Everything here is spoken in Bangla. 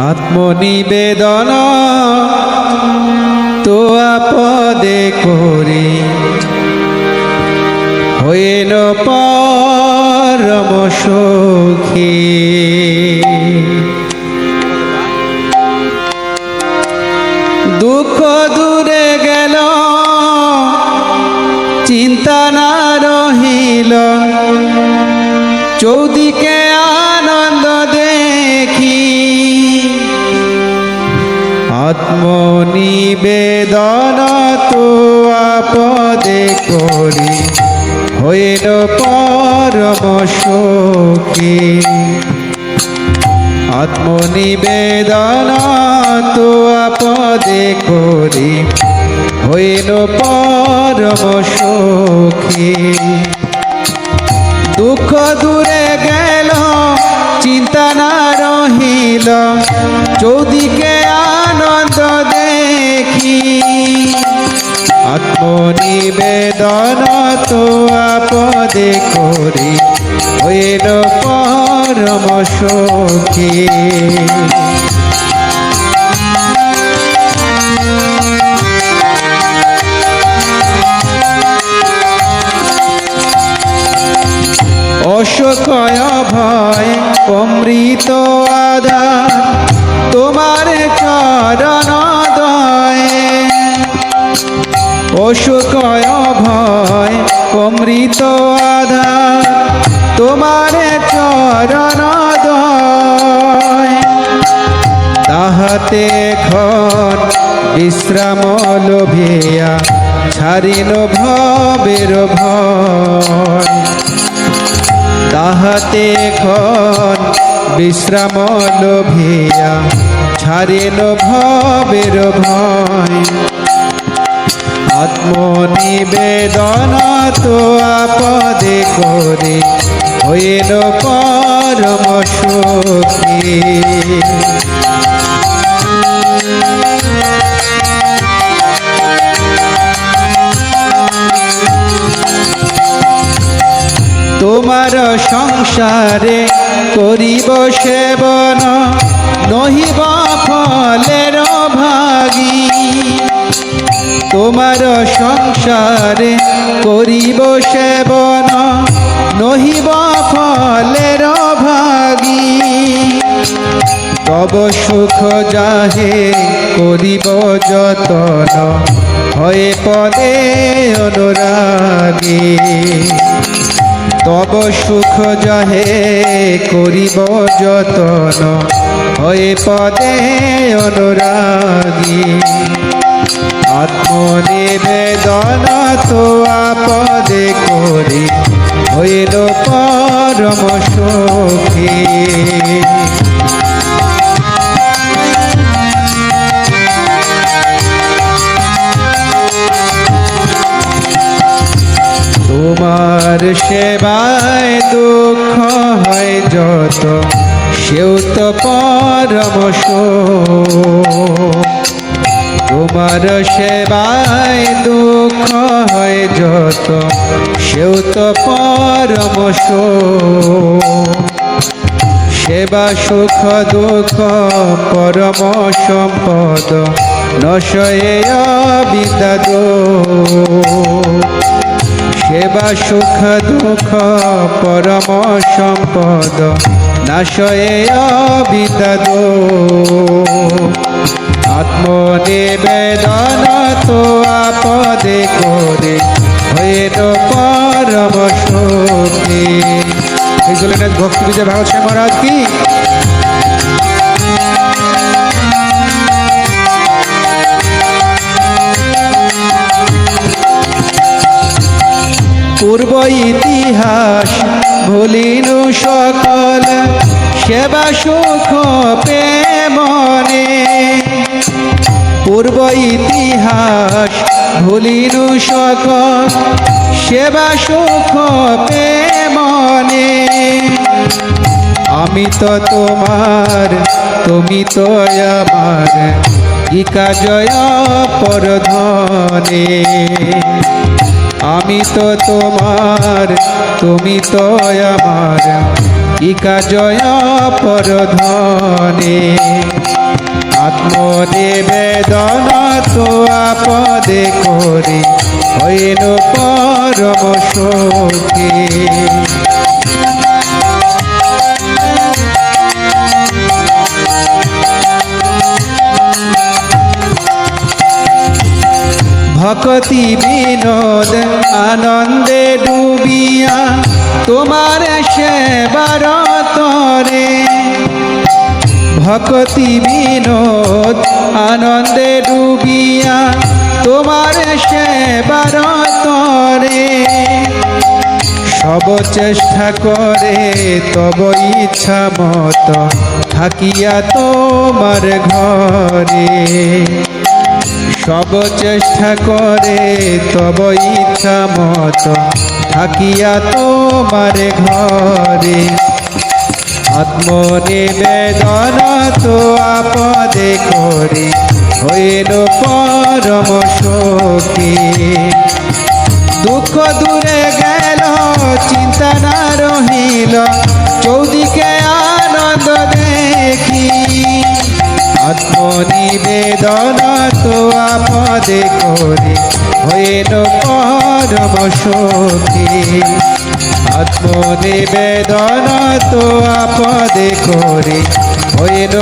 আত্মনিবেদন তো আপদে করি হইল পরম সুখী। দুঃখ দূরে গেল চিন্তা না রহিল, চৌদিকে আনন্দ দেখি আত্মনিবেদন তো আপদে করি হইল পরম সুখী। আত্মনিবেদন তো আপদে করি হইল পরম সুখী। দুঃখ দূরে গেল চিন্তা না রহিল, চৌদিকে আনন্দ দেখি আত্মনিবেদন তো আপদে করি হইল পরম সুখী। অশোকয় ভয় অমৃত আধার তোমার চরণ দয়ে। অশোকয় ভয় অমৃত আধার তোমার চরণ দয়ে। তাহাতে এখন বিশ্রাম লোভিয়া ছাড়িল ভবের ভয়। তাহাতে এখন বিশ্রাম লোভিয়া ছাড়িল ভবের ভয়। আত্মনিবেদন তো আপদে করি হইল পরম সুখী। তোমার সংসারে করিব সেবন নহিব ফলের ভাগী। তোমার সংসারে করিব সেবন নহিব ফলের ভাগী। তব সুখ যাহে করিব যতন হয়ে পদে অনুরাগী। তব সুখ যাহে করিব যতন হয়ে পদে অনুরাগী। আত্মনিবেদন তো আপদে করি হইল পরম সুখী। তোমার সেবায় দুঃখ হয় যত সেও তো পরম সুখ। তোমার সেবায় দুঃখ হয় যত সেও তো পরম সুখ। সেবা সুখ দুঃখ পরম সম্পদ নশয়ে বিদ্যাদ। সেবা সুখ দুঃখ পরম সম্পদ নাশয়ে বিদ্যাদ। আত্মনিবেদন তো আপদে করে হইল পরম সুখী। এই জন্য ভক্তি বিজয় ভাগবত স্বামী মহারাজ কি। পূর্ব ইতিহাস ভুলিনু সকল সেবা সুখ প্রেমনে। পূর্ব ইতিহাস ভুলিনু সকল সেবা সুখ প্রেমনে। আমি তো তোমার তুমি তো আমার কি কাজয় পরধনে। আমি তো তোমার তুমি তো আমার ইকা জয় পরধনে আত্মনিবেদন তো আপদে করে হইল পরম সুখী। ভক্তি বিনোদ আনন্দে ডুবিয়া তোমার সেবার তরে, ভক্তি বিনোদ আনন্দে ডুবিয়া তোমার সেবার তরে, সব চেষ্টা করে তব ইচ্ছা মত থাকিয়া তোমার ঘরে, সব চেষ্টা করে তব ইচ্ছা মত থাকিয়া তোমার ঘরে, আত্মনিবেদন তো আপদে করে হইল পরম সুখী। দুঃখ দূরে গেল চিন্তা না রহিল চৌদিকে আনন্দ দেখি, আত্মনিবেদন তো আপদে করে হইল পরম সুখী। আত্মনিবেদন তো আপদে করে হইল